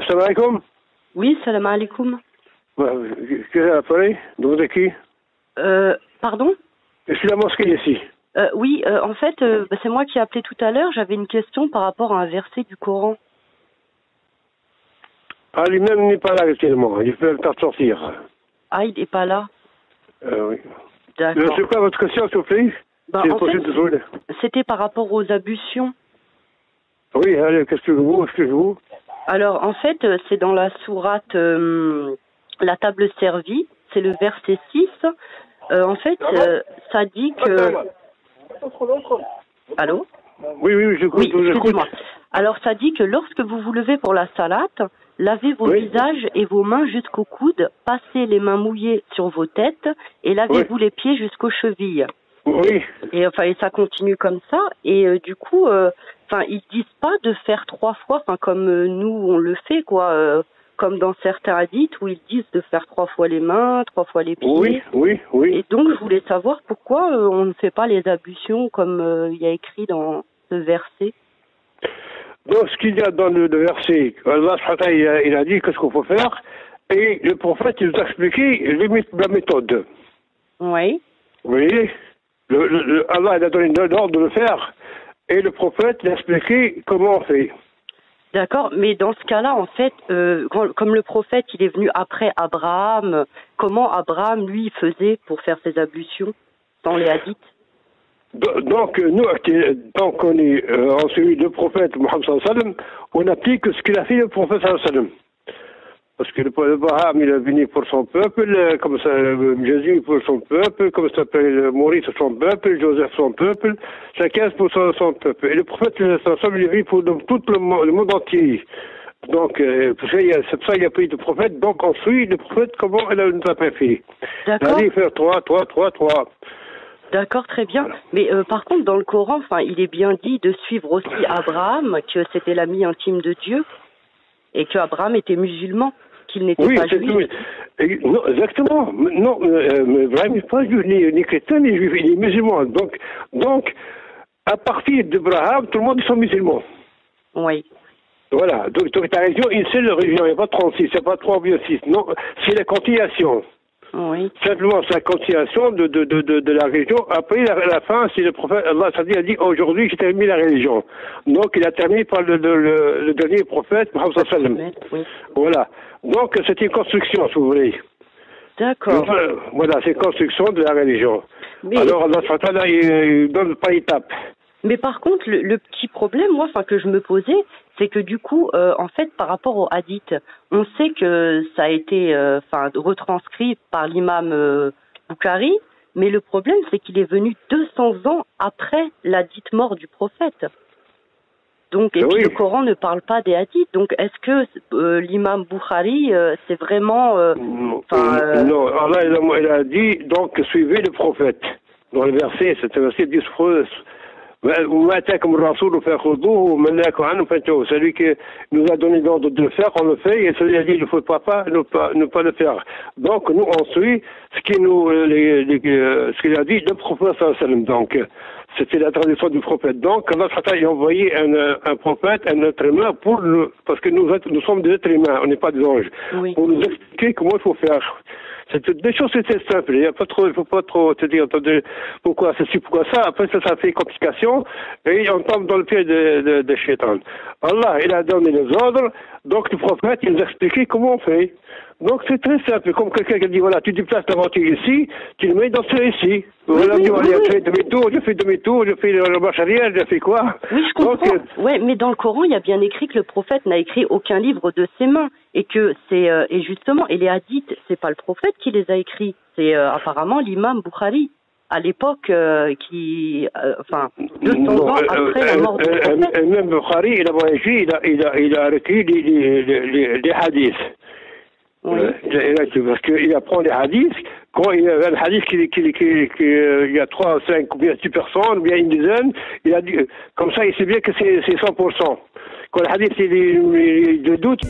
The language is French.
Salam alaikum. Oui, salam alaikum. Quel est l'appareil? Vous êtes qui? Pardon? Je suis à la mosquée ici. Oui, en fait, c'est moi qui ai appelé tout à l'heure. J'avais une question par rapport à un verset du Coran. Ah, lui-même n'est pas là actuellement. Il peut le faire sortir. Ah, il n'est pas là? Oui. D'accord. C'est quoi votre question, s'il vous plaît? En fait, c'était par rapport aux ablutions. Oui, allez, qu'est-ce que vous? Alors, en fait, c'est dans la sourate La table servie. C'est le verset 6. En fait, ça dit que... Allô? Oui, j'écoute. Oui, excusez-moi. Alors, ça dit que lorsque vous vous levez pour la salate, lavez vos visages et vos mains jusqu'aux coudes, passez les mains mouillées sur vos têtes et lavez-vous les pieds jusqu'aux chevilles. Oui. Et ça continue comme ça. Et du coup, ils disent pas de faire 3 fois, comme nous on le fait, quoi. Comme dans certains hadiths où ils disent de faire 3 fois les mains, 3 fois les pieds. Oui. Et donc, je voulais savoir pourquoi on ne fait pas les ablutions comme il y a écrit dans ce verset. Donc, ce qu'il y a dans le verset, Allah il a dit qu'est-ce qu'il faut faire, et le prophète il nous a expliqué la méthode. Oui. Vous voyez, Allah il a donné l'ordre de le faire, et le prophète il a expliqué comment on fait. D'accord, mais dans ce cas-là, en fait, comme le prophète il est venu après Abraham, comment Abraham, lui, faisait pour faire ses ablutions dans les hadiths? Donc, nous, tant qu'on est en celui du prophète Mohammed sallallahu alayhi wa sallam, on applique ce qu'il a fait le prophète sallallahu alayhi wa sallam. Parce que Abraham, il est venu pour son peuple, comme ça, Jésus pour son peuple, comme ça s'appelle Maurice son peuple, Joseph son peuple, chacun pour son peuple. Et le prophète sallallahu alayhi wa sallam, il est venu pour tout le monde entier. Donc, c'est pour ça qu'il a pris le prophète, donc on suit le prophète comment il nous a fait. D'accord. Il a dit faire 3. D'accord, très bien. Mais par contre, dans le Coran, il est bien dit de suivre aussi Abraham, que c'était l'ami intime de Dieu, et que Abraham était musulman, qu'il n'était pas juif. Non, exactement. Non, Abraham n'est pas juif, ni chrétien, ni juif, il est musulman. Donc, à partir d'Abraham, tout le monde sont musulmans. Oui. Voilà. Donc ta religion, une seule religion, il n'y a pas 36, il n'y a pas 3 ou 6. Non, c'est la continuation. Oui. Simplement, c'est la continuation de la religion. Après, la fin, c'est le prophète, Allah a dit, aujourd'hui, j'ai terminé la religion. Donc, il a terminé par le dernier prophète, Mohammed sallallahu alayhi wa sallam. Oui. Voilà. Donc, c'est une construction, si vous voulez. D'accord. Voilà, c'est une construction de la religion. Mais... Alors, Allah, il donne par étapes. Mais par contre, le petit problème, moi, que je me posais, c'est que du coup, en fait, par rapport au hadith, on sait que ça a été, retranscrit par l'imam Bukhari, mais le problème, c'est qu'il est venu 200 ans après la dite mort du prophète. Donc, et puis le Coran ne parle pas des hadiths. Donc, est-ce que l'imam Bukhari, c'est vraiment... non, Allah, il a dit, donc, suivez le prophète. Dans le verset, c'est un verset 10 fois. Celui qui nous a donné l'ordre de le faire, on le fait, et celui qui a dit il ne faut pas ne pas le faire. Donc nous on suit ce qu'il a dit le prophète sallallahu alayhi wa sallam. Donc c'était la tradition du prophète. Donc Allah a envoyé un prophète, un être humain parce que nous sommes des êtres humains, on n'est pas des anges, pour nous expliquer comment il faut faire. Des choses c'était simple, il ne faut pas trop te dire pourquoi ceci, pourquoi ça, après ça fait complication, et on tombe dans le pied de Shaitan. Allah, il a donné les ordres, donc le prophète, il nous a expliqué comment on fait. Donc c'est très simple, comme quelqu'un qui dit, voilà, tu déplaces ta voiture ici, tu le mets dans ce ici. Voilà, je fais demi-tour, je fais la marche arrière, je fais quoi? Oui, je comprends. Mais dans le Coran, il y a bien écrit que le prophète n'a écrit aucun livre de ses mains, et que c'est, et justement, et les hadiths, c'est pas le prophète qui les a écrits, c'est apparemment l'imam Bukhari. À l'époque, 200 ans après la mort du prophète. Même Bukhari, il a voyagé, il a écrit les hadiths. Oui. Parce qu'il apprend les hadiths, quand il y a un hadith il y a 3, 5 ou bien 10 personnes, ou bien une dizaine, il a dit, comme ça il sait bien que c'est 100%. Quand le hadith il est de doute.